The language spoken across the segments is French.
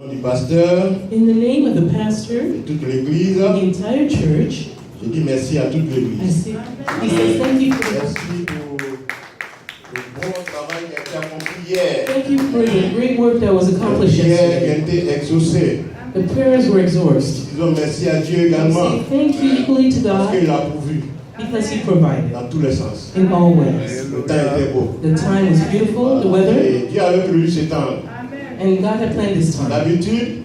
Du pasteur, in the name of the pastor, et toute l'église, the entire church, je dis merci à toute I l'église. say, he says thank you for Merci pour le bon travail qui a été accompli hier. thank you for the great work that was La accomplished prière qui a yesterday. été exaucée. The prayers were exhausted. Disons merci à Dieu également, Say thank you equally to parce qu'il God a pourvu because He provided dans tous les sens. in all ways. Le temps était beau. The time was beautiful, the weather, Et Dieu avait prévu ce temps. and God had planned this time. D'habitude,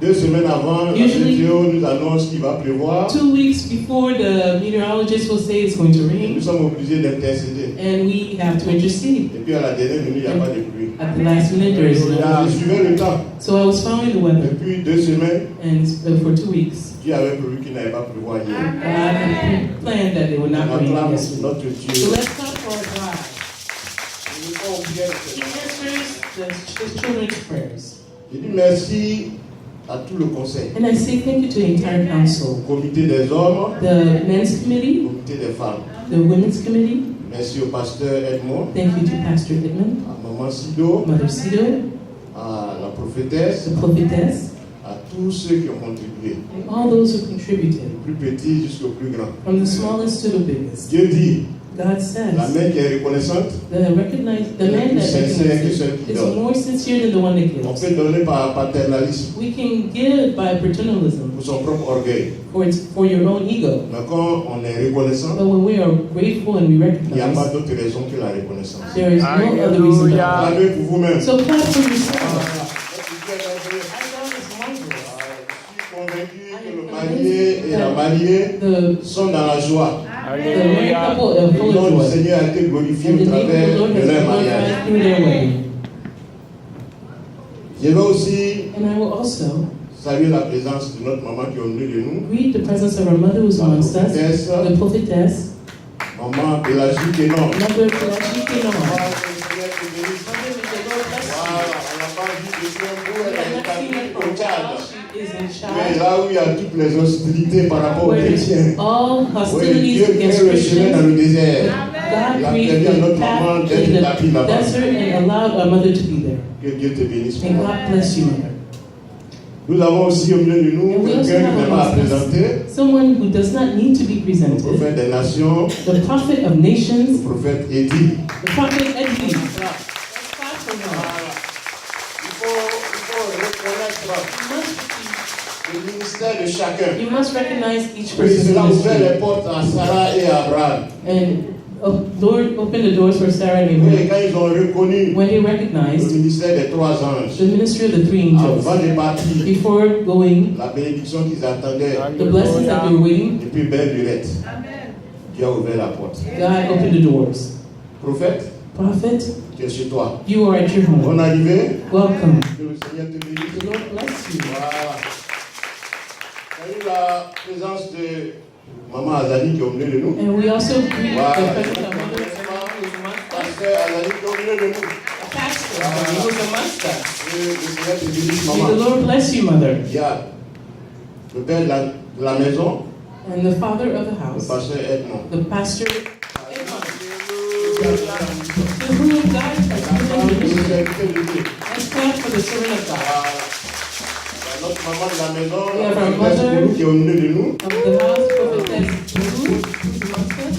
2 semaines avant, la Usually- météo nous annonce qu'il va pleuvoir. 2 weeks before, the meteorologist will say it's going to Nous rain, sommes obligés d'intercéder. and we have to intercede. Et puis à la dernière minute, il n'y a pas de pluie. At the last minute, there is no. Je suivais le temps. So I was following the weather, Depuis 2 semaines, and for 2 weeks, Dieu avait prévu qu'il n'allait pas pleuvoir hier. God had planned that it would On not rain acclame yesterday. notre So Dieu. let's clap for our God. Nous ne pas oublier He cela. answers His children's prayers. Je dis merci à tout le conseil, And I say thank you to the entire council, au comité des hommes, the men's au committee, comité des femmes. the women's committee. Merci au pasteur Edmond, Thank you to Pastor Edmund, à maman Sido, Mother Cito, à la prophétesse, the prophetess, à tous ceux qui ont contribué, and all those who contributed, du plus petit jusqu'au plus grand. from the smallest to the biggest. Dieu dit, God la says, main qui est reconnaissante, the man that recognizes is more sincere than the one that on gives. peut donner par paternalisme, We can give by paternalism pour son propre orgueil. for your own ego. Mais quand on est reconnaissant, But when we are grateful and we il n'y a recognize, pas d'autre raison que la reconnaissance. there is no other reason. but that. Parlez pour vous-même. So clap for yourself. Notre Dieu est merveilleux. Our God is wonderful. Je suis convaincu que le marié et la mariée The sont dans la joie. married couple are Le full nom of du joy. Seigneur a été glorifié And au the name of the travers Lord de has leur been mariage. glorified through their wedding. Je vais aussi And I will also saluer la présence de notre maman qui est au milieu de nous, greet the presence of our mother who's la amongst us, prophétesse, the prophetess, maman Pélagie Kénon. Mother Pelagie Kenon. Voilà, que le Seigneur te bénisse. Mother, may the Lord bless you. Voilà, on n'a pas vu depuis un bout, We elle have est not seen her établie for au a Tchad. while. She is in Mais Chad. là où il y a toutes les hostilités par rapport aux Where there's chrétiens, all oui, hostilities Dieu against crée le chemin dans Christians, le désert. God Il a created permis à notre the maman path d'être in établie the là-bas. desert and allowed our mother to be there. Que Dieu te bénisse. And God bless you, mother. Nous avons aussi au milieu de nous And we also quelqu'un qui have n'est pas à amongst us présenter, someone who does not need to be le presented, prophète des nations, the prophet of le nations, prophète Édith. the prophet Edwin. Let's clap for him. Il faut reconnaître le ministère de chacun. You must recognize each Oui, person's cela a ouvert ministry. les portes à Sarah et à Abraham. And Lord opened the doors for Sarah and Oui, Abraham quand ils ont reconnu when they le recognized ministère des 3 anges, the ministry of the 3 angels. avant de partir, Before going, la bénédiction qu'ils attendaient the blessings that they were waiting, depuis belle lurette, Dieu a ouvert la porte. God opened the doors. Prophète, Prophet, tu es chez toi. you are at your home. Bon arrivé, Welcome. que le Seigneur te bénisse. The Lord bless you. Voilà. On a eu la présence de Maman Azali qui est au milieu de nous. And we also greet Voilà. the presence of Mother Sarah, who is amongst us, Pasteur Azali qui est au milieu de nous. a pastor who is amongst us. Que le Seigneur te bénisse, May the maman. Lord bless you, Mother. Il y a le père de la maison, And the father of the le house, pasteur Edmond. the pastor, Alléluia. to whom God has given the Le mission. serviteur de Dieu. Let's clap for the servant of God. Voilà. Il y a notre maman de la maison, We have la our prophétesse mother. Oulou qui est au milieu de nous. Of the house, prophetess Oulou, who's amongst us.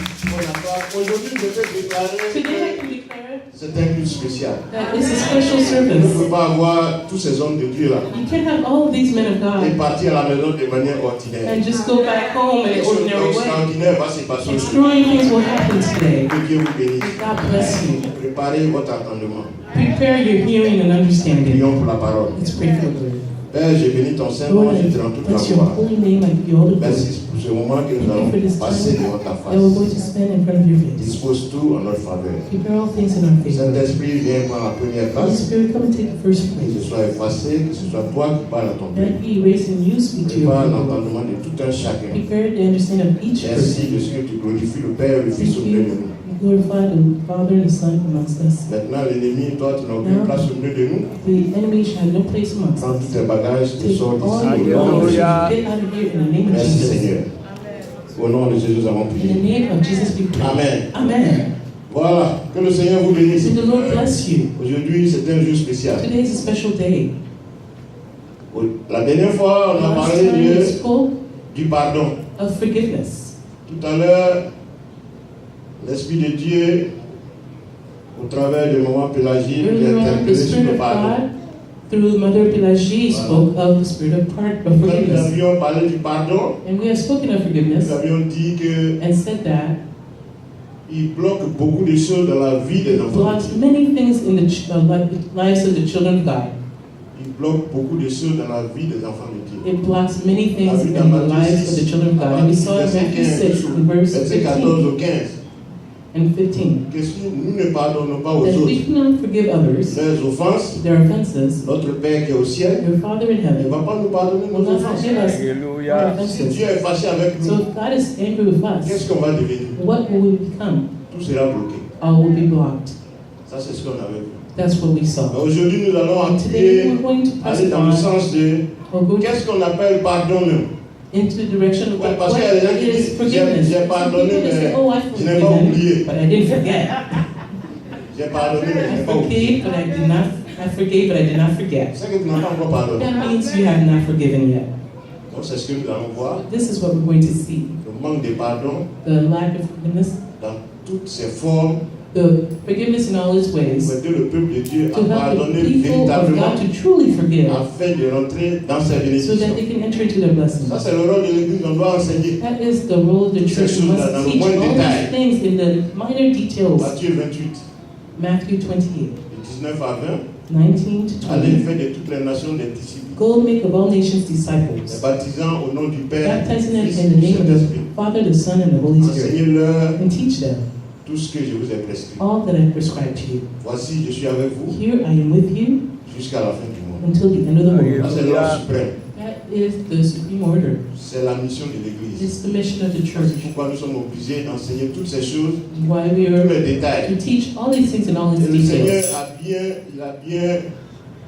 Aujourd'hui, je peux déclarer Today I que can declare c'est un culte spécial. that it's a special On ne service. peut pas avoir tous ces hommes de Dieu là You can't have all of these men of et God partir à la maison de manière ordinaire. and just go back home in Quelque an chose ordinary way. d'extraordinaire va se passer aujourd'hui. Extraordinary things will happen today. Que Dieu vous bénisse. God bless you. Préparez votre entendement. Prepare your hearing and understanding. Prions pour la parole. Let's pray for the Lord. Père, j'ai béni ton Saint Lord, nom, je I te rends toute la bless your gloire. holy name. I give you all the glory. Merci pour ce moment que nous Thank you allons for this passer time devant ta that we're going face. to spend in front of your face. Dispose tout en notre faveur. Prepare all things in our favor. Saint-Esprit, viens prendre la première Holy place. Spirit, come and take the first Que ce place. soit effacé, que ce soit toi qui parles à ton Let peuple. be erased and you speak to your Prépare people. l'entendement de tout un chacun. Prepare the understanding of each Merci person. de ce que tu glorifies le Père et le Fils au milieu de nous. Glorify the Father and the Son amongst us. Maintenant, l'ennemi, toi, tu n'as aucune place au milieu de nous. The enemy shall have no place amongst Prends us. tous tes bagages, tu Take sors all d'ici. your Au nom de belongings, Jésus. get out of here in the name of Merci Jesus. Seigneur. Au nom de Jésus, nous avons In the prié. name of Jesus we pray. Amen. Amen. Voilà, que le Seigneur vous bénisse. May the Lord bless you. Aujourd'hui, c'est un jour spécial. Today is a special day. La dernière fois, on a Last parlé time we spoke du pardon. of forgiveness. Tout à l'heure, l'Esprit de Dieu, au travers de Maman Pélagie, nous a Earlier on, the interpellé sur Spirit le of pardon. God, through Mother Pelagie, spoke of the spirit of Quand nous forgiveness. avions parlé du pardon, And we have spoken of nous forgiveness avions dit que and said that il bloque beaucoup de choses dans la vie des it enfants. blocks many things in the lives of the children of God. Il bloque beaucoup de choses dans la vie des enfants de Dieu. It blocks many things in the lives of the children of God. And we saw in Matthew 6, in verse Verset 14 au 15. and 15, Que si nous ne pardonnons pas aux that autres we cannot forgive others leurs offenses, their offenses, notre Père qui est au ciel your Father in ne heaven va pas nous pardonner will nos not offenses. forgive us our Si offenses. Dieu est fâché avec So nous, if God is angry with us, qu'est-ce qu'on va devenir? what will we become? Tout sera bloqué. All will be blocked. Ça, c'est ce qu'on avait vu. That's what we Mais saw. aujourd'hui, nous allons And today appuyer, we're going to press aller dans le on sens de or go qu'est-ce qu'on appelle pardon même. into the direction of Ouais, what parce qu'il y a des gens qui is disent, forgiveness. j'ai Some pardonné, people say, mais oh, I je n'ai pas oublié. forgiven, but I didn't forget. J'ai pardonné, mais je I n'ai pas oublié. forgave, but I did not. I forgave, but I did not forget. C'est que tu n'as pas encore pardonné. That means you have not forgiven yet. Donc, c'est ce que nous allons voir. This is what we're going to see: Le manque de pardon the lack of forgiveness, dans toutes ses formes the forgiveness in all its pour ways, aider le peuple de Dieu à to help the pardonner people of véritablement God to truly forgive, afin de rentrer dans sa so bénédiction. that they can enter into their blessings. Ça, c'est le rôle de l'Église, on doit enseigner. That is the role of the church. We must teach all these things in the minor details. Matthieu 28, Matthew 28, de 19 à 20. 19 to Allez 20. faire de toutes les nations des disciples, Go make of all nations les disciples, baptisant au nom du Père, baptizing du them Fils in et the du name of Saint-Esprit. the Father, the Son, and the Holy Spirit, Enseignez-leur and teach them tout ce que je vous ai prescrit. all that I prescribed to you. Voici, je suis avec vous Here I am with you jusqu'à la fin du monde. until the end of the Ça, world. c'est l'ordre suprême. That is the supreme order. C'est la mission de l'Église. It's the mission of the C'est church. pourquoi nous sommes obligés d'enseigner toutes ces choses, Why we tous are les détails. to teach all these things in all its Et le Seigneur details. il a bien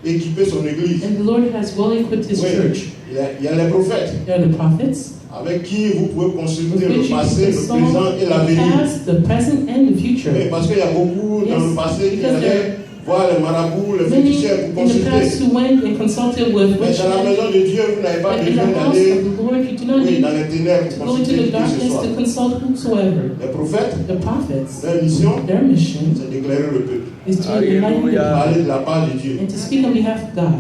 équipé son Église. And the Lord has well equipped His Oui. church. Il y a les prophètes, There are the prophets, avec qui vous pouvez with consulter which le you can passé, le consult présent et the l'avenir. past, the present, and the future. Oui, parce qu'il y a beaucoup dans le passé qui because allaient voir les marabouts, les Many féticheurs pour in the past consulter. who went and consulted with Mais witch dans la men, maison de Dieu, vous n'avez pas but in besoin the house d'aller of the Lord you do not need dans les ténèbres to pour go into consulter the qui que ce darkness soit. to consult whosoever. Les prophètes, The prophets, leur mission, their mission c'est d'éclairer le peuple, is to enlighten the parler de la part de Dieu. and to speak on behalf of God.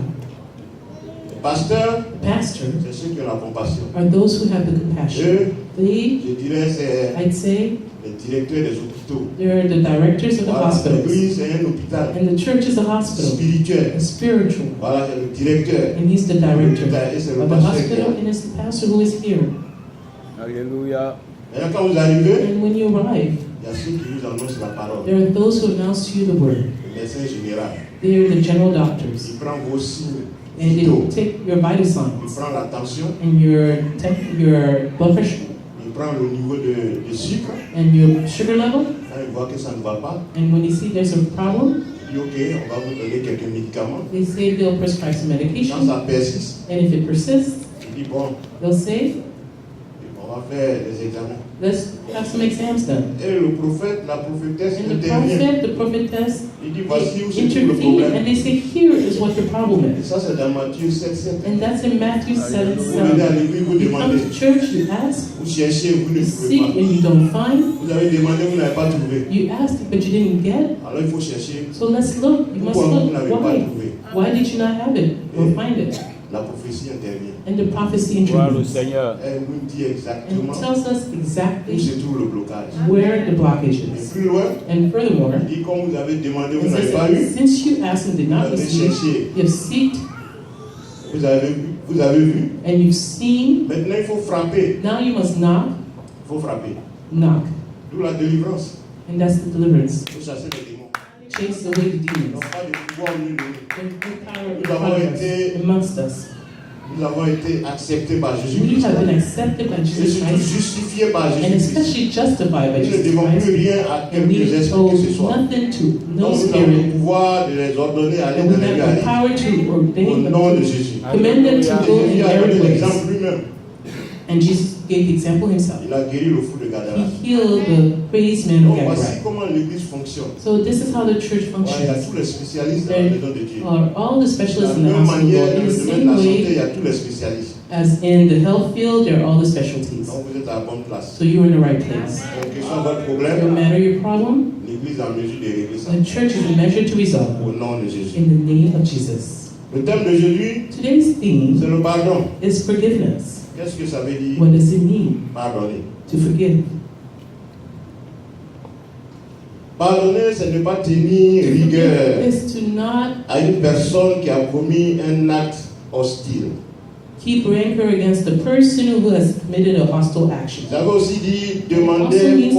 Les pasteurs, The pastor c'est ceux qui ont la compassion. are those who have the compassion. Eux, They, je dirais, c'est I'd say, les directeurs des hôpitaux. they're the directors of the Voilà, hospitals. l'église c'est un hôpital And the church is a hospital, spirituel. a spiritual. Voilà, c'est le directeur. And he's the director Et c'est le of the pasteur qui est hospital, là. and it's the pastor who is here. Alléluia. Maintenant, quand vous arrivez, And when you arrive, il y a ceux qui vous annoncent la parole. there are those who announce to you the word. Le médecin général. They are the general doctors. Il prend vos signes And they vitaux. take your vital Il signs prend la tension. and your blood pressure Il prend le niveau de sucre. and your sugar level. Quand il voit que ça ne va pas, And when you see there's a problem, il dit ok, on va vous donner quelques médicaments. they say they'll prescribe some Quand medication. ça persiste, And if it persists, il dit bon, they'll say, on va faire les examens. let's have some exams done. Et le prophète, la prophétesse And the intervient. prophet, the prophetess, Il dit voici où c'est tout le intervene problème. and they say, here is what the problem Et is. ça, c'est dans Matthieu 7:7. And that's in Matthew 7, Vous venez à 7. l'église, vous You come demandez. to church, you ask, Vous cherchez, vous ne you trouvez seek, pas. and you don't find. Vous avez demandé, vous n'avez pas trouvé. You asked, but you didn't get. Alors il faut chercher. So let's look. You must Pourquoi vous look. n'avez pas Why? trouvé? Why did you not have it or find it? La prophétie intervient. And the prophecy Gloire au intervenes Seigneur. Elle nous dit and exactement tells us où exactly se trouve le blocage. where the blockage Et is. plus loin, And furthermore, il dit comme vous avez demandé, vous it n'avez says pas that eu. since you asked and did Vous not avez receive, cherché, you have sought vous avez vu, vous avez vu. and you've seen. Maintenant il faut frapper. Now you must knock, Il faut frapper. knock, D'où la délivrance. and that's the deliverance. Il faut chasser les démons. Chase away the Ils demons. n'ont pas de pouvoir au milieu de nous. There's no power in front of us, amongst us. Nous avons été acceptés par We Jésus-Christ. have been accepted by Et Jesus surtout Christ justifiés par and Jésus-Christ. especially justified by Nous ne Jesus devons Christ. plus rien à And quelques we esprits owe que ce soit. nothing to Donc no nous avons spirit. le pouvoir de les ordonner à aller And dans we les lieux have the arides. power to Au ordain nom de them, Jésus. command them to go in Jésus a donné their ways. l'exemple lui-même. And Jesus gave the example himself. Il a guéri le fou de Gadara. He healed the crazed man of Donc voici Gadara. comment l'église fonctionne. So this is how the church Ouais, il y a functions. tous les spécialistes dans la There maison de Dieu. are all the De specialists la in the même house of the manière, Lord. dans In le the domaine de same la santé, il way y a tous les spécialistes. as in the health field, there are all the specialties. Donc vous êtes à la bonne place. So you're in the right place. Donc, quel soit votre No problème, matter your problem, l'église est en mesure de régler ça. the church is measured to resolve Au nom de Jésus. in the name of Jesus. Le thème d'aujourd'hui, Today's theme c'est le pardon. is forgiveness. Qu'est-ce que ça veut dire? What does it mean Pardonner. to forgive? Pardonner, c'est ne pas tenir rigueur Is to not à une personne qui a commis un acte hostile. keep rancor against the person who has committed a hostile action. J'avais aussi dit demander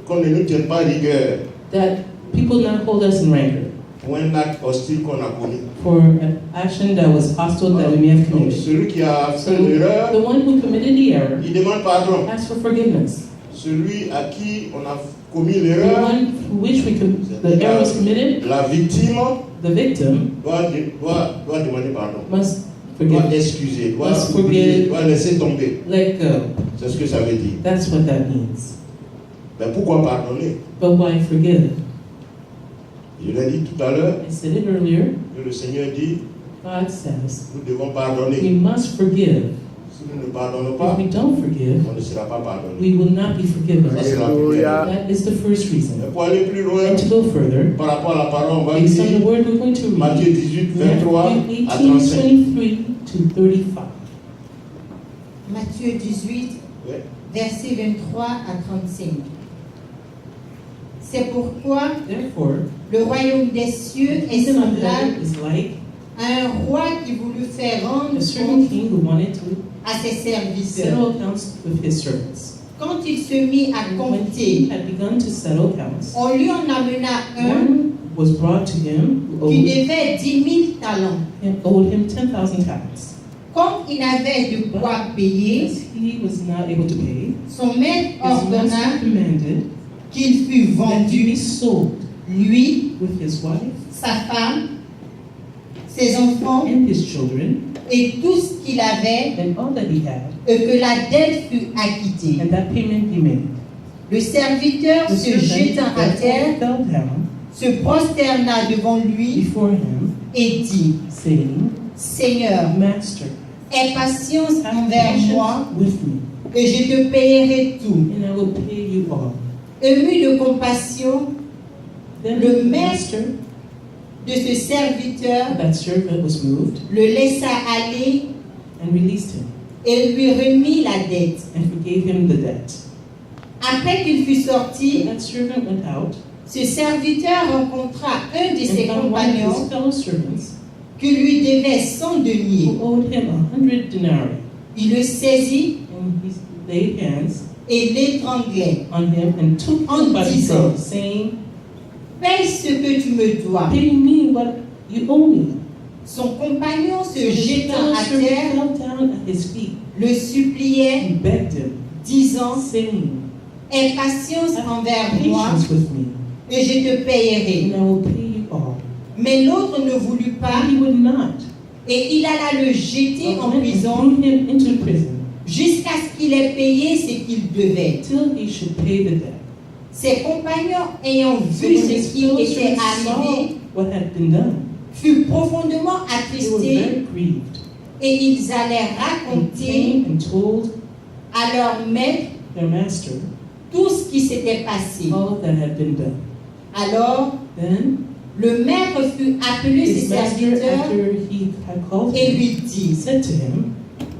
qu'on ne nous tienne pas rigueur That people not hold us in rancor pour un acte hostile qu'on a commis. for an action that was hostile that we may have Donc, committed. celui qui a So fait l'erreur, the one who committed the error il demande pardon. asks for forgiveness. Celui à qui on a commis The l'erreur, one for which the error was committed, la victime the victim doit demander pardon, must doit forgive, excuser, doit Must oublier, forgive. doit laisser tomber. let go. C'est ce que ça veut dire. That's what that means. Mais pourquoi pardonner? But why forgive? Je l'ai dit tout à l'heure, I said it earlier. que le Seigneur dit, God says nous devons we pardonner. must forgive. Si nous ne pardonnons If pas, we don't forgive, on ne sera pas pardonné. we will not be forgiven. Ça, c'est la première. That is the first reason. Mais pour aller plus loin, And to go further, par rapport à la parole, on va based on the lire word we're going to read, Matthieu 18, 23 Matthew à 18, 35. 23 to 35. Matthieu 18, Ouais. versets 23 à 35. C'est pourquoi Therefore, le royaume des cieux the est kingdom of semblable heaven is like à un roi qui voulut faire rendre a certain compte king who wanted to à ses settle serviteurs. accounts with his servants. Quand il se mit à When he compter, had begun to settle accounts, on lui en amena un one was brought to him who qui owed devait 10 000 talents. him 10,000 talents. Comme il avait de quoi payer, As he was not able to pay, son maître his master ordonna commanded qu'il fût that he vendu, be sold lui, with his wife sa femme, ses enfants and his children et tout ce qu'il avait, and all that he had, et que la dette fût acquittée. and that payment be made. Le serviteur The se servant jetant à terre, fell down se prosterna devant lui before him, et dit, saying, Seigneur, Master, aie patience have envers moi patience with me, et je te payerai tout. and I will pay you all. Ému de compassion Then Le the maître master de ce serviteur, that servant was moved le laissa aller and released him et lui remit la dette. and forgave him the debt. Après qu'il fut sorti, When that servant went out ce serviteur rencontra un de ses and found one of his compagnons fellow servants qui lui devait 100 deniers. who owed him 100 denarii, Il le saisit and he laid hands et l'étranglait. on him and took him by the throat, saying, Paye ce que tu me dois. Pay me what you owe me. Son compagnon So se his jetant fellow à servant terre, fell down at his feet le suppliait, and begged him, disant, saying, aie patience envers moi Patience with me, et je te payerai. and I will pay you all. Mais l'autre ne voulut pas But he would not. et il alla le jeter But en went and prison threw him into prison jusqu'à ce qu'il ait payé ce qu'il devait. till he should pay the debt. Ses compagnons ayant So vu when ce his qui fellow était servants arrivé, saw what had been done, furent profondément they were attristés very grieved et ils allèrent and raconter came and told à leur maître their master tout ce qui s'était passé. all that had been done. Alors, Then le maître fut appelé ses his master, serviteurs after he had called et him, lui he dit, said to him,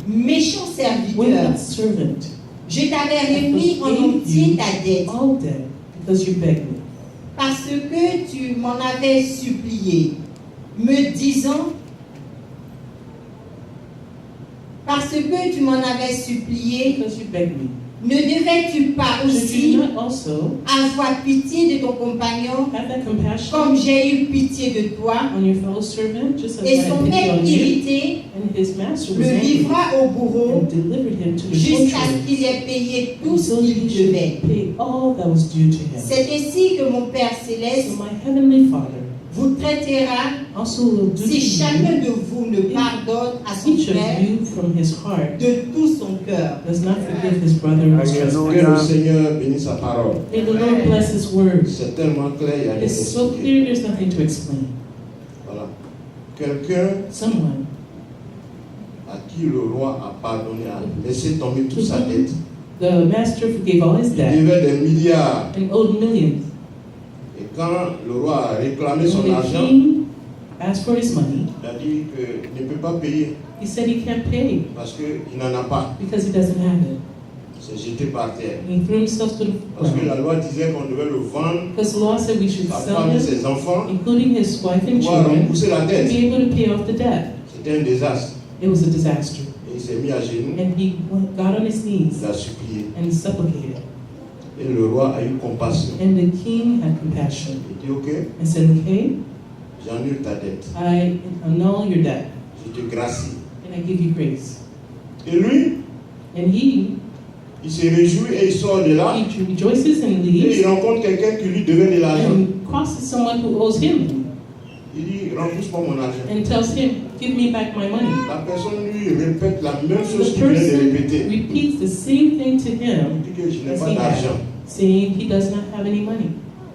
méchant serviteur, Wicked servant, je t'avais I remis en forgave entier you ta dette all debt because you begged me. parce que tu m'en avais supplié, me disant, parce que tu m'en avais supplié, Because you begged me. ne devais-tu pas Should aussi you not also avoir pitié de ton compagnon have that compassion comme j'ai eu pitié de toi? on your fellow servant, just as I Et had son pity maître on you? irrité And his master was le angry livra au bourreau and delivered him to the jusqu'à ce torturers qu'il ait payé tout ce until he qu'il should devait. pay all that was due to him. C'est ainsi que mon Père So céleste my heavenly Father vous traitera also will do to si chacun you de vous ne pardonne à son each of frère you from his heart de tout son cœur. does not forgive his brother his Que le trespasses. Seigneur bénisse sa parole. May the Lord bless his words. C'est tellement clair, il y a rien à It's so expliquer. clear there's nothing to explain. Voilà. Quelqu'un Someone à qui le roi a pardonné, a laissé tomber toute sa dette. the master forgave all his Il debt devait des milliards. and owed millions. Et quand le roi a réclamé When son the argent, king asked for his money, il a dit qu'il ne peut pas payer he said he can't pay parce qu'il n'en a pas. because he doesn't have it. C'est jeté par terre. And he threw himself to the Parce que ground. la loi disait qu'on devait le vendre, Because the law said we should sa sell femme et him, ses enfants, including his wife and pour pouvoir children, rembourser la to dette. be able to pay off the debt. C'était un désastre. It was a disaster. Et il s'est mis à genoux, And he got on his knees il a supplié. and supplicated. Et le roi a eu compassion. And the king had compassion Il dit, ok, and said, okay, j'annule ta dette. I annul your debt Je te gracie. and I give you grace. Et lui, And he il se réjouit et il sort de là. rejoices and Et leaves il rencontre quelqu'un qui lui devait de l'argent. and crosses someone who owes him Il dit, rembourse-moi mon argent. and tells him, give me back my money. La personne lui répète la même chose The qu'il vient de person répéter. repeats the same thing to Il him dit que je n'ai as pas he d'argent. had, saying he does not have any money.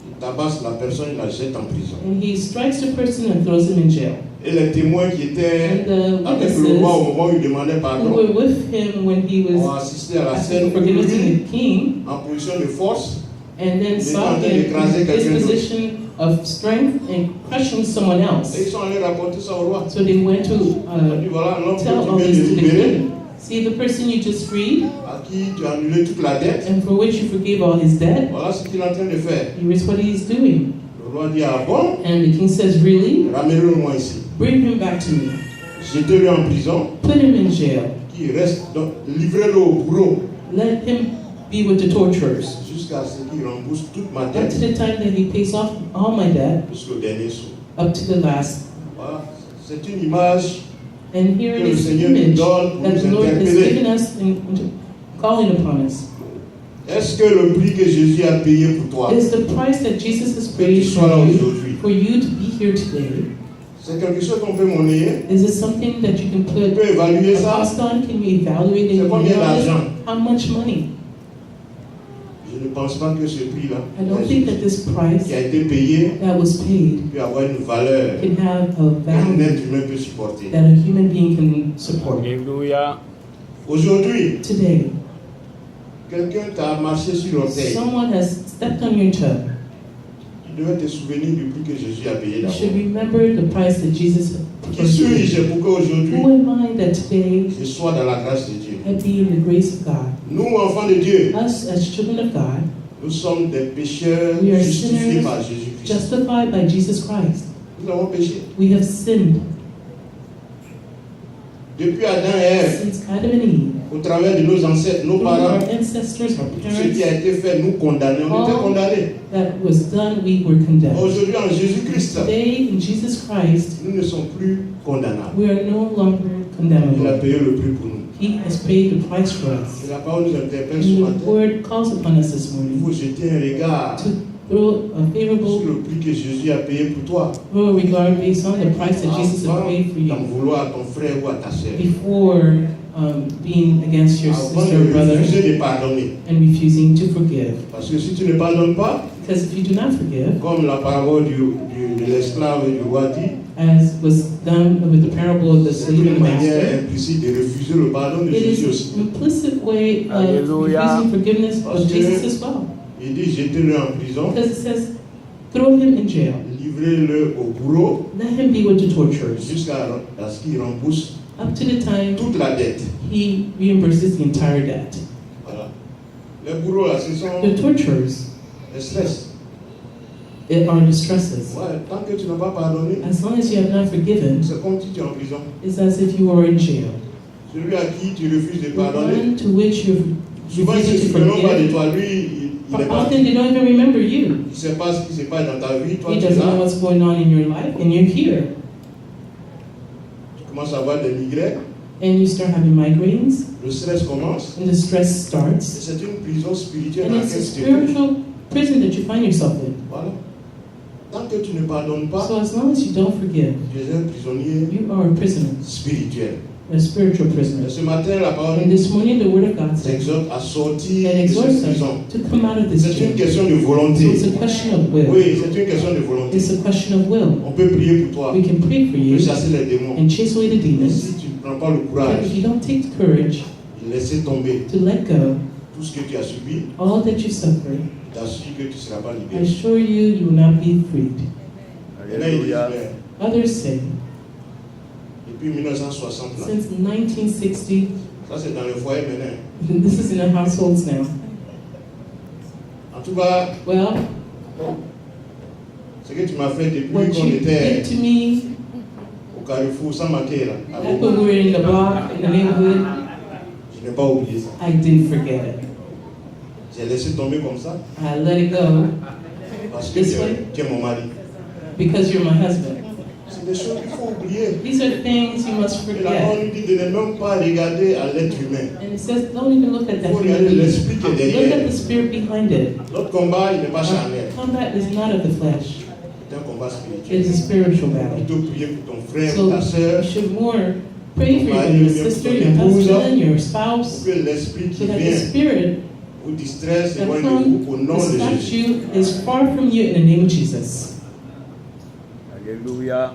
Il tabasse la personne, il la jette en prison. And he strikes the person and throws him in jail. Et les témoins qui étaient And the avec le roi au witnesses moment où il demandait who pardon were with him when he ont was assisté à la asking scène où forgiveness to lui, the king, en position de force, and then Il saw était en train him d'écraser in his quelqu'un d'autre. position of strength and crushing someone et else. ils sont allés rapporter ça au roi. So they went to Il a dit voilà l'homme tell all que tu this viens to de the libérer, king. See the person you just freed, à qui tu as annulé toute la dette, and for which you forgave all his debt. voilà ce qu'il est en train de faire. Here's what he's doing. Le roi dit ah bon, And the king says, really? ramène-le-moi ici. Bring him back to me. Jetez-le en prison, Put him in jail. qu'il reste, donc livrez-le au bourreau Let him be with the torturers jusqu'à ce qu'il rembourse toute ma up to dette the time that he pays off all my debt, jusqu'au dernier sou. up to the last. Voilà, c'est une image And here que it le is the Seigneur nous image donne pour that the nous Lord has interpeller. given us and calling upon us. Est-ce que le prix que Jésus a payé pour toi, Is the price that Jesus has que tu paid sois là for you, aujourd'hui, for you to be here today? c'est quelque chose qu'on peut monnayer? Is it something that you can On put peut évaluer a ça? cost on? Can you evaluate it? C'est combien d'argent? How much money? Je ne pense pas que ce prix-là, I don't think that this price qui a été payé, that was paid peut avoir une valeur can have a qu'un value être humain peut supporter. that a human being can support. Alléluia. Aujourd'hui, Today, quelqu'un t'a marché sur l'orteil. someone has stepped on your toe. Tu devais te souvenir du prix que Jésus a payé You should d'abord. remember the price that Jesus Qui paid. suis-je pour qu'aujourd'hui, Who am I that today je sois dans la grâce de Dieu? I be in the grace of God? Nous, enfants de Dieu, Us as children of God, nous sommes des pécheurs we are justifiés sinners par Jésus-Christ. justified by Jesus Christ. Nous avons péché. We have sinned Depuis Adam et Ève, since Adam and Eve. au travers de nos ancêtres, nos Through our parents, ancestors, our tout ce qui parents, a été fait, nous condamnés. On était All condamnés. that was done, we were condemned. Aujourd'hui, en Jésus-Christ, Today, in Jesus Christ, nous ne sommes plus condamnables. we are no longer Il a condemnable. payé le prix pour nous. He has paid the price for us. Et la parole nous interpelle ce And matin. the word calls upon us this Il morning faut jeter un regard to throw a sur favorable le prix que Jésus a payé pour toi. regard based on the price that Jesus has Avant paid for d'en you vouloir à ton frère ou à ta sœur. before being against your Avant sister or de brother refuser de pardonner. and refusing to forgive. Parce que si tu ne pardonnes pas, Because if you do not forgive, comme la parole de l'esclave et du roi dit, as was done with the parable of the c'est slave and une the manière master, implicite de refuser le pardon de it Jésus is aussi. an implicit way of Hallelujah. refusing forgiveness Parce of que- Jesus as well. Il dit jetez-le en prison, Because it says, throw him in jail, livrez-le au bourreau let him be with the torturers, jusqu'à ce qu'il rembourse up to the time toute la dette. he reimburses the entire debt. Voilà. Les bourreaux là, ce sont The torturers les stress. are distresses. Ouais, tant que tu n'as pas pardonné, As long as you have not forgiven, c'est comme si tu es en prison. it's as if you were in jail. Celui à qui tu refuses de The pardonner, one to which you've souvent ils ne se refused to souviennent pas de forgive, toi. Lui, il est parti. often they don't even remember you. Il ne sait pas ce qui se passe dans ta vie. Toi, He tu es doesn't know là. what's going on in your life, and you're here. Tu commences à avoir des migraines. And you start having migraines, Le stress commence. and the stress Et starts. c'est une prison spirituelle And dans it's a laquelle tu te trouves. spiritual prison that you find yourself in. Voilà. Tant que tu ne pardonnes pas, So as long as you don't forgive, tu es un prisonnier you are a prisoner, spirituel. a spiritual prisoner. Et ce matin, la parole And this morning, the Word of God says, t'exhorte à sortir and de exhorts cette us prison. to come out of this C'est une jail. question de So volonté. it's a question of will. Oui, c'est une question de volonté. It's a question of will. On peut prier pour toi. We can pray for On you peut chasser les démons. and chase away the Mais demons. si tu ne prends pas le But courage if you don't take the courage de laisser tomber to let go, tout ce que tu as subi, all that you suffered, je t'assure que tu ne seras pas I libéré. assure you will not be freed. Et là, il dit, Alléluia. mais Others say, depuis 1960, là, since 1960, ça c'est dans le foyer maintenant. this is in the households now. En tout cas, Well, ce que tu m'as fait depuis what qu'on you était did to me au Carrefour sans manquer là, à back Bobo, when we were in the block, in the neighborhood, je n'ai pas oublié ça. I didn't forget it. J'ai laissé tomber comme ça I let it go parce que This way? tu es mon mari. because you're my husband. C'est des choses qu'il faut oublier. These are things you must Et la parole forget. nous dit de ne même pas regarder à l'être humain. And it says, don't even look at Il that faut human regarder being. l'esprit qui est Look at derrière. the spirit behind it. Notre combat, il n'est pas charnel. Combat is not of the flesh. C'est un combat spirituel. It is a spiritual battle. Plutôt prier pour ton frère, So pour ta soeur, you should more pray for your sister, your husband, your spouse, pour que l'esprit qui so that the vient spirit vous distraire, that s'éloigne de vous au comes nom de distract Jésus. you is far from you in the name of Jesus. Alléluia.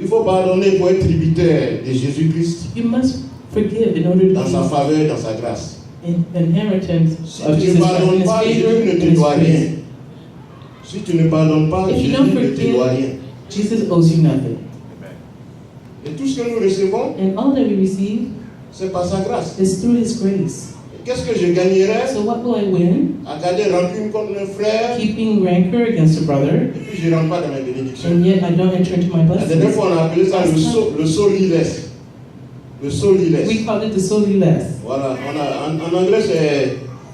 Il faut pardonner pour être tributaire de Jésus-Christ You must forgive in order to dans sa be faveur, dans sa grâce. inheritance Si of tu Jesus ne Christ in pardonnes His pas, favor Jésus ne and te His doit rien. grace. Si tu ne pardonnes pas, If you Jésus don't ne te doit forgive, rien. Jesus owes you nothing. Et tout ce que nous recevons, And all that we receive c'est par sa grâce. is through His grace. Qu'est-ce que je gagnerais So what will I win? à garder rancune contre un frère Keeping rancor against a brother, et puis je ne rentre pas dans mes bénédictions? and yet I don't enter into my La dernière blessings. fois, on a appelé ça le solilès. Le solilès. We call it the soliless. Voilà. En anglais,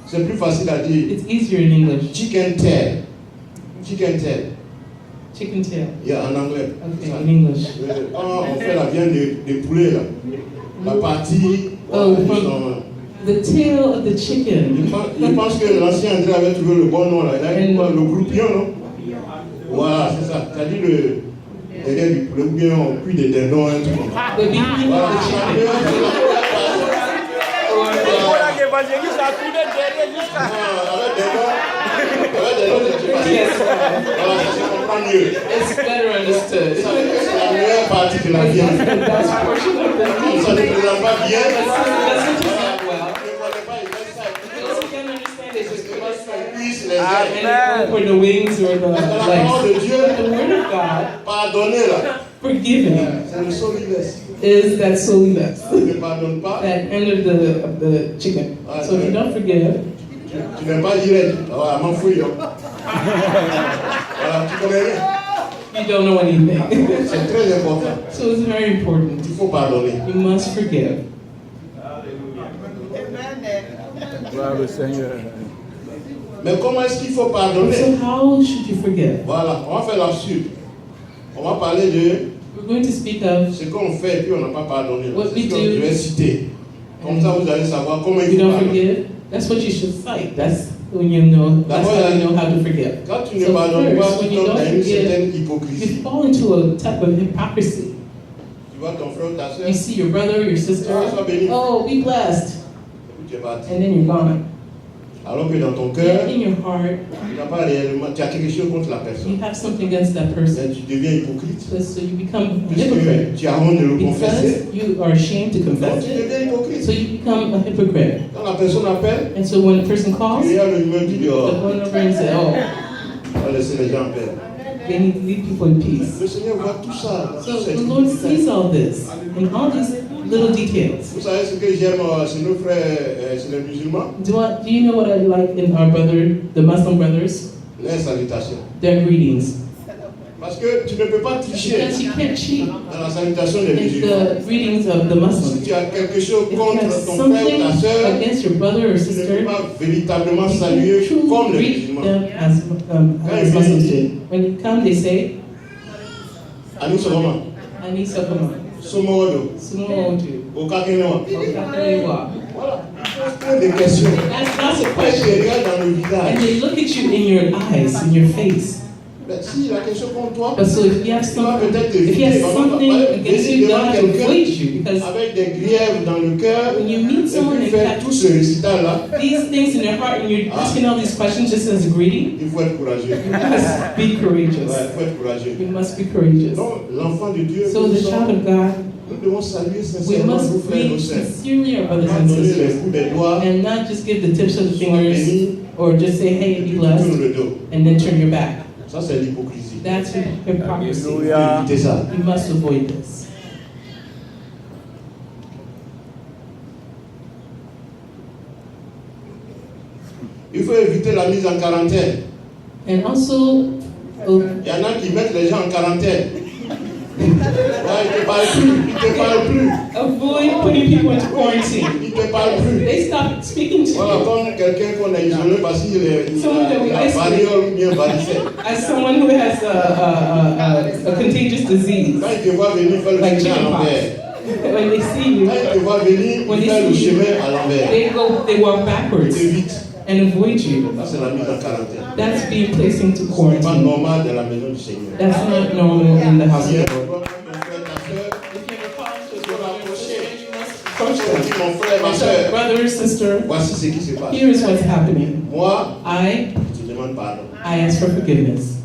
c'est plus facile à dire. It's easier in English. Chicken tail. Chicken tail. Chicken tail. Yeah, en anglais. Okay, Ça. in English. Quand on fait la viande de poulet, là, la partie. Oh, ils from sont- the tail of the chicken. je pense que l'ancien André avait trouvé le bon nom là. Il a dit quoi? Le groupion, non? Voilà, c'est ça. C'est-à-dire le derrière du poulet, ou bien on cuit des dindons, un truc comme ça. The beginning Voilà, of the chicken. Voilà qu'évangéliste a trouvé derrière jusqu'à. avec des dents, c'est facile. Yes. Voilà, ça se comprend mieux. It's better understood. Ça veut dire que c'est la meilleure partie de la viande. That's the best portion of the Comme ça ne meat. présente pas bien. That's what you said well. Ne voyez pas, il laisse ça. Those who can't understand it, just give us like Cuisse les ailes. and for the wings or the La parole legs. de Dieu, The word of God, pardonnez là. forgiving, C'est le solilès. is that soliless, Tu ne pardonnes pas, that end of the chicken. So if you don't forgive, tu n'es pas direct. Voilà, m'en fouille. Voilà, tu connais rien. you don't know anything. C'est très important. So it's very important. Il faut pardonner. You must forgive. Gloire au Seigneur. Mais comment est-ce qu'il faut pardonner? So how should you forgive? Voilà, on va faire la suite. On va parler de We're going to speak of ce qu'on fait et puis on n'a pas pardonné. What C'est ce we que do. je vais citer. Comme ça, vous allez savoir comment if il you faut don't pardonner. forgive. That's what you should cite. That's when you know. That's how you know how to forgive. Quand tu ne So pardonnes pas, first, tu when you tombes dans don't une forgive, certaine You hypocrisie. fall into a type of hypocrisy. Tu vois ton frère ou ta soeur, You see your brother, your sister. Oh, be blessed, et puis tu es parti. and then you're gone. Alors que dans ton Yet cœur, in your heart, tu n'as pas réellement, tu as quelque chose contre la you personne. have something against that person. Mais tu deviens hypocrite. So you become a hypocrite Puisque tu as honte de le confesser. because you are ashamed to Donc confess tu it. deviens hypocrite. So you become a hypocrite. Quand la personne appelle, And so when a person tu calls, regardes le numéro, tu dis, the oh, phone number and say, oh, on va laisser les gens en paix. they need to leave people in peace. Le Seigneur voit tout ça. So toute cette the Lord hypocrisie. sees all this and all these little details. Vous savez ce que j'aime chez nos frères, chez les musulmans? Do you know what I like in our the Muslim brothers? Les salutations. Their greetings. Parce que tu ne peux pas tricher Because you can't cheat dans la salutation des in musulmans. the greetings of the Si Muslims. tu as quelque chose If you contre have ton frère ou something ta soeur, against your brother or tu ne sister, peux pas véritablement you saluer can comme truly les greet musulmans. them as Muslims do. When you come, they say, Anou Solomon, Ani Sakama, Somorodo, Sumo Oju, Okakenewa. Okakerewa. Voilà. Il faut pose des questions. That's lots of Ils te questions. regardent dans le And visage. they look at you in your eyes, in your face. Mais si la question contre toi, But so if you have tu vas something, peut-être if he éviter. has something against you, God has to avoid you, because avec des griefs dans le cœur, when you meet et someone puis and faire have tout ce récital-là, these things in their heart and you're asking all these questions just as greedy, il faut être courageux. you must be courageous. Ouais, il faut être courageux. You must be courageous. Donc, l'enfant de Dieu, So the child of God, nous devons saluer we sincèrement must nos frères et nos greet sœurs. sincerely our brothers Pas and donner les sisters, coups des doigts, and not just give the tips of the sois fingers béni, or just say, hey, be tourne blessed, le dos. and then turn your back. Ça, c'est l'hypocrisie. That's hypocrisy. Il faut éviter ça. You must avoid this. Il faut éviter la mise en quarantaine. And also, Il y en a qui mettent les gens en quarantaine. Ouais, ils ne te parlent plus. Ils ne te parlent plus. avoid putting people into quarantine. Ils ne te parlent plus. They stop speaking to Voilà, you. comme quelqu'un qu'on a isolé parce qu'il a variole ou bien varicelle. As someone who has a contagious disease, Quand il te voit venir faire le like chemin à chickenpox, l'envers. when they see you, Quand il te voit venir When they faire le see you, chemin à l'envers. they walk Ils backwards t'évitent. and avoid you. Ça, c'est la mise en quarantaine. That's being placed into Ce n'est pas quarantine. normal dans la maison du Seigneur. That's not normal in the house of Viens, the Lord. ton frère, ta soeur, If you have a problem tu with dois your l'approcher. approach Tu them. dis, mon frère, ma So, soeur, brother or sister, voici ce qui se passe. here is what's happening. Moi, I je te demande pardon. ask for forgiveness.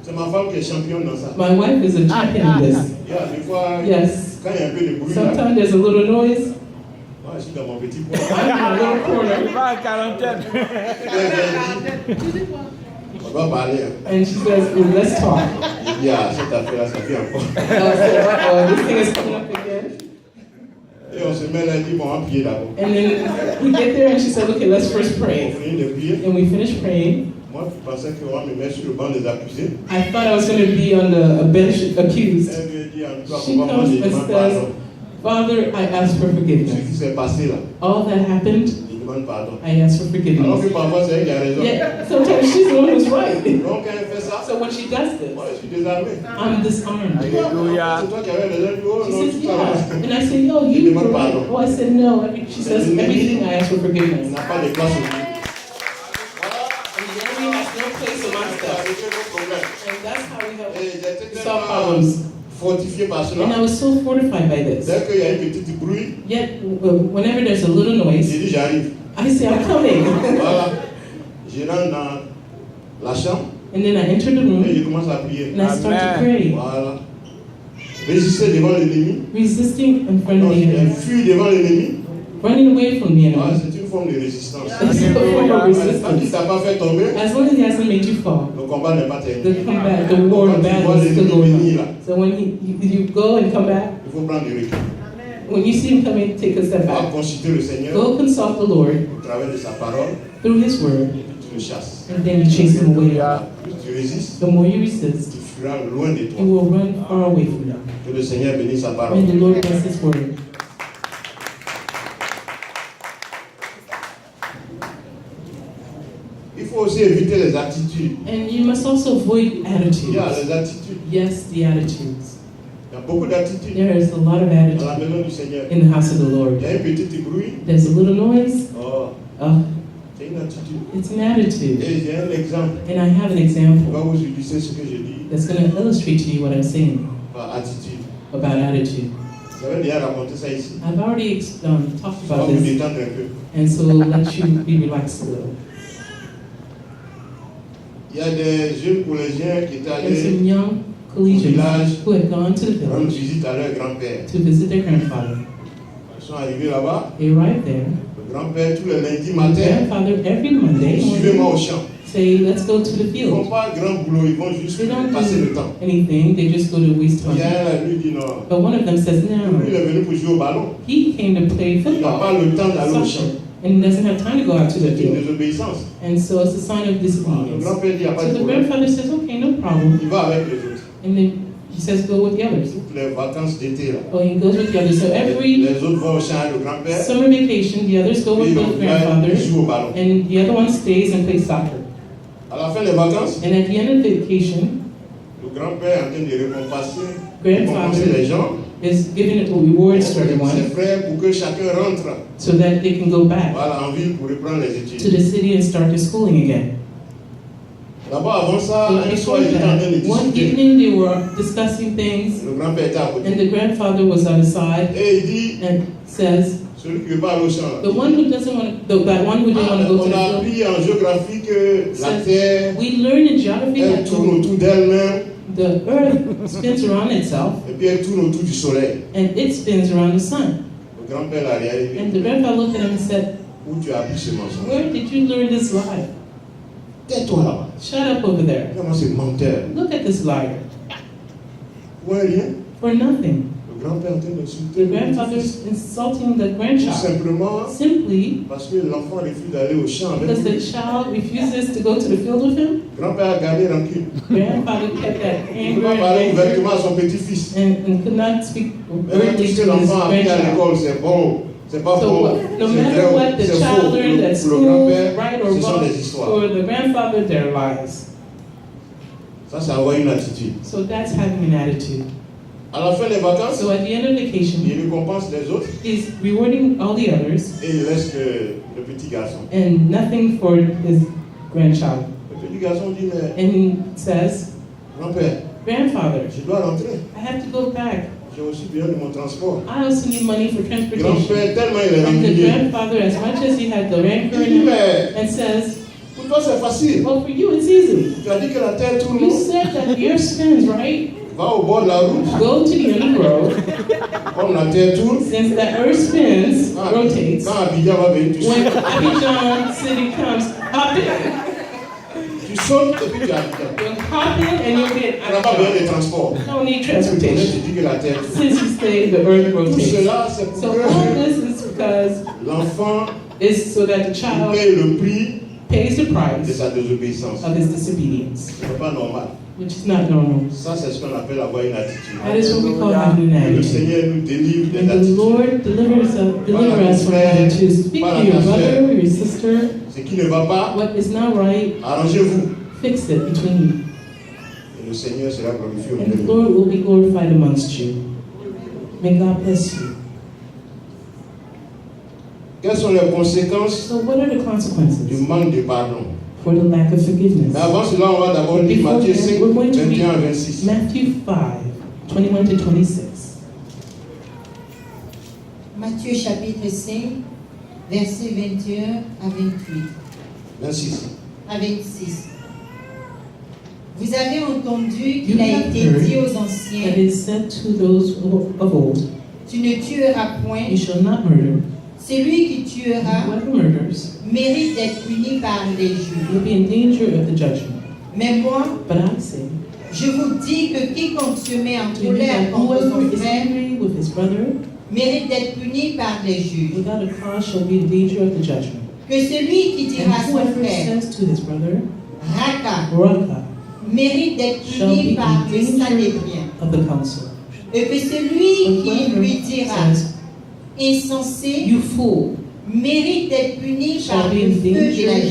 C'est ma femme qui est championne dans ça. My wife is a champion in this. Yeah, des fois, Yes. quand il y a un peu de bruit, là, Sometimes there's a little noise. moi, je suis dans mon petit coin. I'm in a little corner. Pas en quarantaine. On doit parler. Hein. And she says, well, let's talk. Il dit, ah, cette affaire-là, ça vient encore. And I said, uh-oh, this thing is coming up again. Et on se met là, il dit, bon, on va prier d'abord. And then we get there and she said, okay, let's first On pray. finit de prier. And we finish praying. Moi, je pensais qu'on va me mettre sur le banc des accusés. I thought I was going to be on the bench accused. Elle me dit, en tout cas, She pour moi, comes je and demande says, pardon. Father, I ask for Ce qui forgiveness. s'est passé là, All that happened, je demande pardon. I ask for Alors que forgiveness. parfois, c'est elle qui a raison. Yet sometimes she's the one who's right. Donc, quand elle fait ça, So when she does this, moi, je suis désarmé. I'm disarmed. Alléluia. C'est toi qui avais raison. Oh, She non, says, tout ça va. yeah. And I said, no, you were right. Oh, I said, no. She says, everything I ask for Il forgiveness. n'a pas de place au milieu. And the enemy has no place amongst Ça a us. réglé nos problèmes. And that's how we help Et j'étais solve tellement problems. fortifié par And cela. I was so fortified by this. Dès qu'il y a un petit bruit, Yet, whenever there's a little j'ai noise, dit j'arrive. I say, I'm coming. Voilà. Je rentre dans la chambre And then I enter the et room je commence à prier. and I start to Amen. pray, Voilà. Résister devant l'ennemi. resisting in front Non, of the enemy, fuir devant l'ennemi. running away from the Voilà, enemy. c'est une forme de résistance. It's a form of Tant qu'il ne resistance. t'a pas fait tomber, As long as he hasn't made you fall, le combat n'est pas terminé. the combat, the war, the Quand tu vois battle is still l'ennemi going venir on. là, So when you go and come back, il faut prendre du recul. when you see him coming, take a step Va back. consulter le Seigneur Go consult the Lord au travers de sa parole, through His Word, tu le chasses. and then you chase him away. Plus tu résistes, The more you resist, tu fuiras loin de you toi. will run far away from him. Que le Seigneur bénisse sa parole. May the Lord bless His Word. Il faut aussi éviter les attitudes. And you must also avoid Il y a attitudes. les attitudes. Yes, the attitudes. Il y a beaucoup d'attitudes There is a lot of dans la attitude maison du Seigneur. in the house of the Lord. Il y a un petit bruit. There's a little noise. Oh, Oh, c'est une attitude. it's an attitude. Et j'ai un exemple. And I have an On example va vous illustrer ce que je dis that's going to illustrate to you what I'm saying par attitude. about attitude. J'avais déjà raconté ça ici. I've already talked On va about vous this, détendre un peu. and so let you be relaxed a little. Il y a des jeunes collégiens qui étaient There's allés some young collegians who had gone to the rendre village visite à leur grand-père. to visit their grandfather. Ils sont arrivés là-bas. They arrived there. Le grand-père, tous les lundis The matin, grandfather, every Monday, suivez-moi au champ. say, let's go to the Ils ne font field. pas grand boulot, ils vont juste They don't passer le do temps. anything, they just go to waste Il y time. a un lui dit non. But one of them says, Lui, il no, est venu pour jouer au ballon. he came to play Il n'a football, pas le temps d'aller au champ. soccer, and he doesn't have time to go out to the C'est une field. désobéissance. And so it's a sign of Le disobedience. grand-père dit il n'y a pas So de the problème. grandfather says, okay, no problem. Il va avec les autres. And then he says, go with the others. Toutes les vacances d'été, là. Oh, he goes with the others. So every Les autres vont au champ, le grand-père. summer vacation, the others go Et with the grandfather, il joue au ballon. and the other one stays and plays soccer. À la fin des vacances, And at the end of the vacation, le grand-père est en train de récompenser grandfather les gens. is giving rewards to Ses everyone frères pour que chacun rentre, so that they can go back voilà, en ville pour reprendre les to études. the city and start their schooling again. D'abord, avant ça, So un before soir, ils étaient en train de that, one discuter. evening they were discussing things, Le grand-père était à côté. and the grandfather was on the side Et il dit, and says, celui qui veut pas aller au champ, the one who doesn't want to, that one who didn't want to go to on a the field, appris en géographie que la says, terre, we learn in geography elle that tourne autour d'elle-même, the earth spins around itself et puis elle tourne autour du soleil. and it spins around the sun. Le grand-père l'a regardé. And the grandfather looked at him and said, Où tu as appris ce mensonge? where did you learn this lie? Tais-toi là-bas. Shut up over there. Vraiment, c'est menteur. Look at this liar. Pour rien. For nothing. Le grand-père est en train d'insulter. The grandfather's insulting the Tout grandchild simplement simply parce que l'enfant refuse d'aller au champ avec because the lui. child refuses to go to the field with him. Le grand-père a gardé rancune. Grandfather kept that Il ne peut anger pas parler and ouvertement à son petit-fils. could not speak Même verbally tout ce to que his l'enfant a appris à grandchild. l'école, c'est bon. C'est pas So bon. no C'est matter vrai, what the c'est faux. child learned at Pour le school, grand-père, right or ce sont wrong, des histoires. for the grandfather, they're lies. Ça, c'est avoir une attitude. So that's having an attitude. À la fin des vacances, So at the end of vacation, il récompense les autres he's rewarding all the others et il laisse le petit garçon. and nothing for his grandchild. Le petit garçon dit, mais And he says, grand-père, grandfather, je dois rentrer. I have to go back. J'ai aussi besoin de mon transport. I also need money for transportation. Grand-père, tellement il est And the rancunier. grandfather, as much as he had the rancor Il in dit, him, mais and says, pour toi c'est facile. well, for you it's easy. Tu as dit que la terre tourne. You said that the earth spins, right? Va au bord de la route. Go to the end of the road. Comme la terre tourne, Since the earth spins, quand rotates, Abidjan va venir, tu when sautes. Abidjan city comes, hop in. Tu sautes et puis tu as Abidjan. You'll hop in and you'll get Tu n'as pas besoin de Abidjan. transport. No need Tu transportation. dis que la terre tourne. Since you say the earth Tout rotates. cela, c'est pour So que all this is because l'enfant it's so that the il child paye le prix pays the de price sa désobéissance. of his disobedience, Ce n'est pas normal. which is not normal. Ça, c'est ce qu'on appelle avoir une attitude. That is what we call having an Que le attitude. Seigneur nous délivre des And the attitudes. Lord deliver us from attitudes. Speak to your brother or your sister. Ce qui ne va pas, What is not right, arrangez-vous. fix it between you. Et le Seigneur sera glorifié au And the milieu de nous. Lord will be glorified amongst you. May God bless you. Quelles sont les conséquences So what are the du consequences manque de pardon? for the lack of forgiveness? Mais avant cela, on va d'abord lire Before Matthieu that, 5, we're going to 21 à read 26. Matthew 5, 21 to 26. Matthieu chapitre 5, versets 21 à 28. 26. À 26. Vous avez entendu qu'il You a have été heard dit aux that anciens, it is said to those of old, tu ne tueras point. you shall not murder. Celui qui tuera Whoever murders mérite d'être puni par les juges. will be in danger of the judgment. Mais moi, But I say, je vous dis que quiconque se met en to you colère that contre whoever son is frère angry with his brother mérite d'être puni par les juges. without a cause shall be in danger of the judgment. Que celui qui And dira à son whoever frère, says to his brother, Raka, Raka, mérite d'être shall puni be par le in danger Sanhédrin. of the council. Et que celui But qui whoever lui dira, says, insensé, you fool, mérite d'être puni shall par be le in feu de la danger